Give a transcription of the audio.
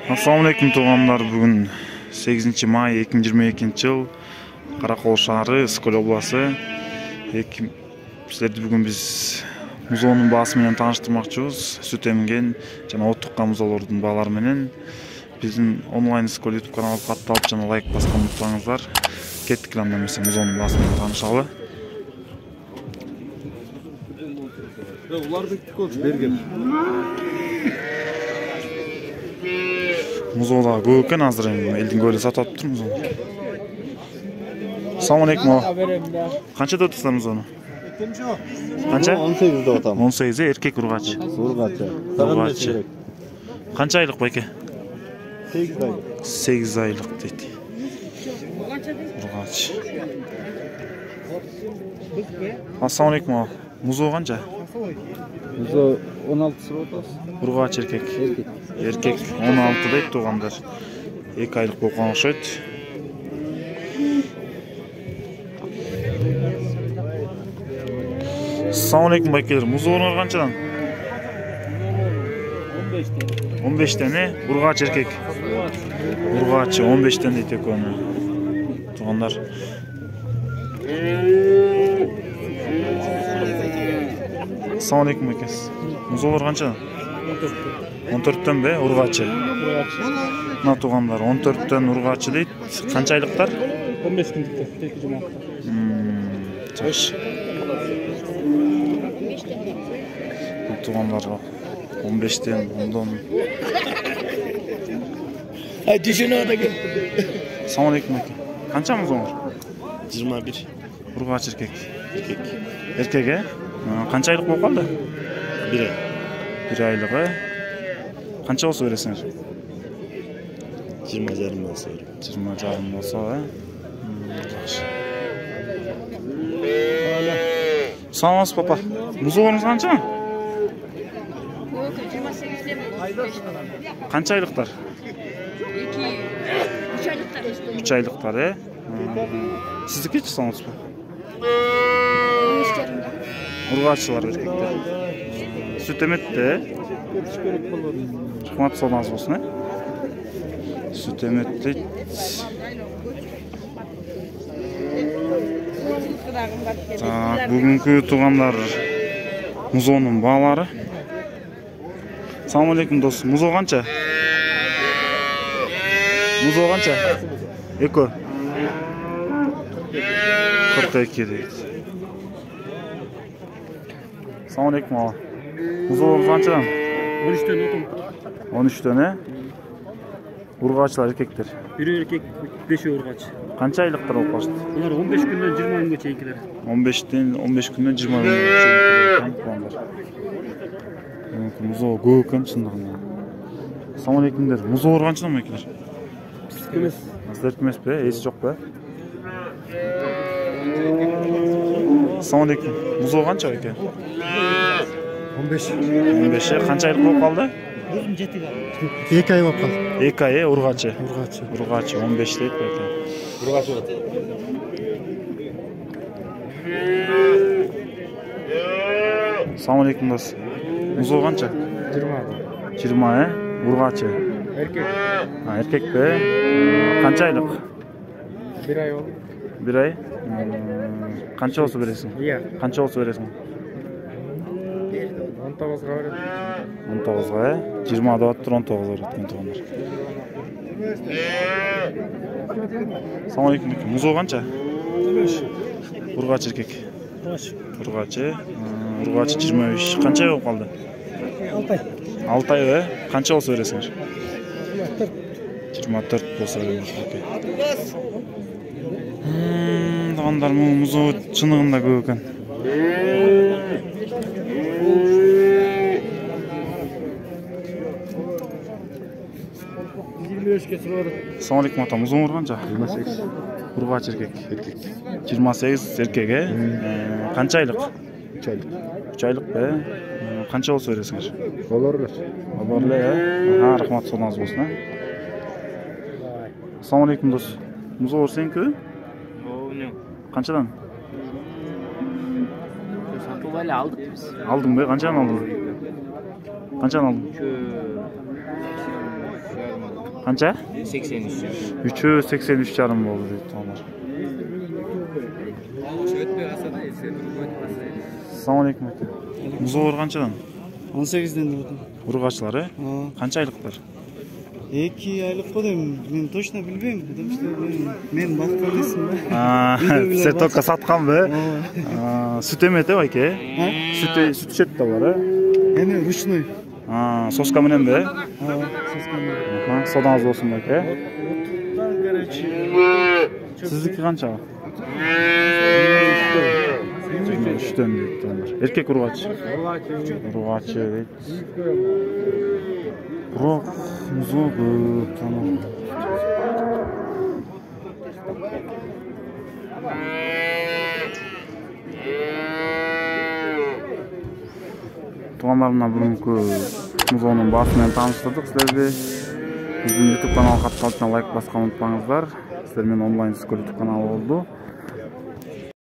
Assalamu alaikum туугандар. Бүгүн 8 май 2022 жыл Каракол шаары, Скөл обласы. Силерди бүгүн биз музоонун баасы менен тааныштырмакчыбыз. Сүт эмген жана от туккан музоолордун баалары менен. Биздин онлайн Скөл YouTube каналына катталып жана лайк басканды унутпаңыздар. Кеттик анда эмесе музоонун баасы менен таанышалы. Улардык коч берген. Музоолар көп экен азыр элдин көбү сатып атыптыр музоону. Assalamu alaikum. Канчада атасыздар музоону? Канча? 18 деп атам. 18 эркек ургач. Ургач. Канча айлык байке? 8 айлык. 8 айлык дейт. Ургач. Assalamu alaikum. Музоо канча? Музоо 16 сырып атабыз. Ургач эркек. Эркек 16 дейт туугандар. 2 айлык болгон окшойт. Assalamu alaikum байкелер. Музоолор канчадан? 15 тане. Ургач эркек. Ургач 15 тен дейт экөнү. Туугандар. Assalamu alaikum байкес. Музоолор канчадан? 14төн бе ургачы? Мына туугандар 14төн ургачы дейт. Канча айлыктар? 15 күндүктөр, 2 жумалыктар. Жакшы. Туугандар 15тен, 10дон. Düşün orada gel. Assalamu alaikum байке. Канча музоолор? 21. Ургач эркек. Эркек э? Канча айлык болуп калды? 1 ай. 1 айлыгы. Канча болсо бересиңер? 20 жарым болсо берем. 20 жарым болсо, э? Жакшы. Салам алейкум папа. Музоолоруңуз канча? Yok, 28'de mi? Канча айлыктар? 3 aylıklar. 3 айлыктар, э? Сиздики чыксаңыз ба? 13 yarımda. Ургаччылар эркектер. Сүт эметте, э? Рахмат сауларыңыз болсун, э? Сүт эметте. Так, бүгүнкү туугандар музоонун баалары. Assalamu alaikum дос. Музоо канча? Музоо канча? Эко. 42 дейт. Assalamu alaikum ага. Музоо канчадан? 13'ten otum. 13төн, э? Ургачылар эркектер. Biri erkek, 5 urgaç. Канча айлыктар болуп калышты? Bunlar 15 günden 20 günge çekiler. 15 күндөн 20 күнгө чейин туугандар. Музоо көп экен чындыгында. Assalamu alaikumдер. Музоолор канчадан байкелер? Kımız. Сиздердики эмес бе? Эси жок бе? Assalamu alaikum. Музоо канча байке? 15. 15 канча айлык болуп калды? 2 ай болуп калды. 2 ай, ургачы. Ургачы. 15 дейт байке. Ургачы. Assalamu alaikum дос. Музоо канча? 20. 20, э? Ургачы. Erkek. Эркек бе? Канча айлык? 1 ay oldu. 1 ай. Канча болсо бересиң? Iya. Канча болсо бересиң? 19'ga verelim. 19га, э? 20 деп аттыр, 19 берет экен туугандар. Assalamu alaikum. Музоо канча? 15. Ургач эркек. Ургач. Ургачы. Ургачы 25. Канча болуп калды? 6 ай. 6 ай, э? Канча болсо бересиңер? 24 болсо беребиз эке. Туугандар, музоо чыныгында көп экен. Assalamu alaikum ата. Музооңор канча? 28. Ургач эркек. 28 эркек, э? Канча айлык? 3 айлык. 3 айлык бе? Канча болсо бересиңер? Олорлар. Олорлар, э? Рахмат сауларыңыз болсун, э? Assalamu alaikum дос. Музоолор сеники? Канчадан? Satып эле алдык биз. Алдың бе? Канчадан алдың? Канчадан алдың? Kança? 83. 3'ü 83 jarım boldu deyip tuğanlar. Assalamu alaikum aka. Muzolor kançadan? 18'den doğdum. Urgaçlары? Kança aylıklar? 2 aylık koydum. Ben точно bilmiyorum. İşte men bakkan isim be. Sen toka satkan be. Süt emete var ki. Süt şet de var. Hem ручной. Soska menen be. Сосканы. Sodanız olsun bak ki. Там, короче, Sizdeki kança? 3'ten deyip tuğanlar. Erkek urgaç. Urgaçı deyip. Bırak muzu bu tamam. Tuğanlarımla bugünkü muzonun basымен tanıştırdık sizlerdi. Bizim YouTube kanalı katılışına like basmayı unutmаңыздар. Sizler men online skol YouTube kanalı oldu.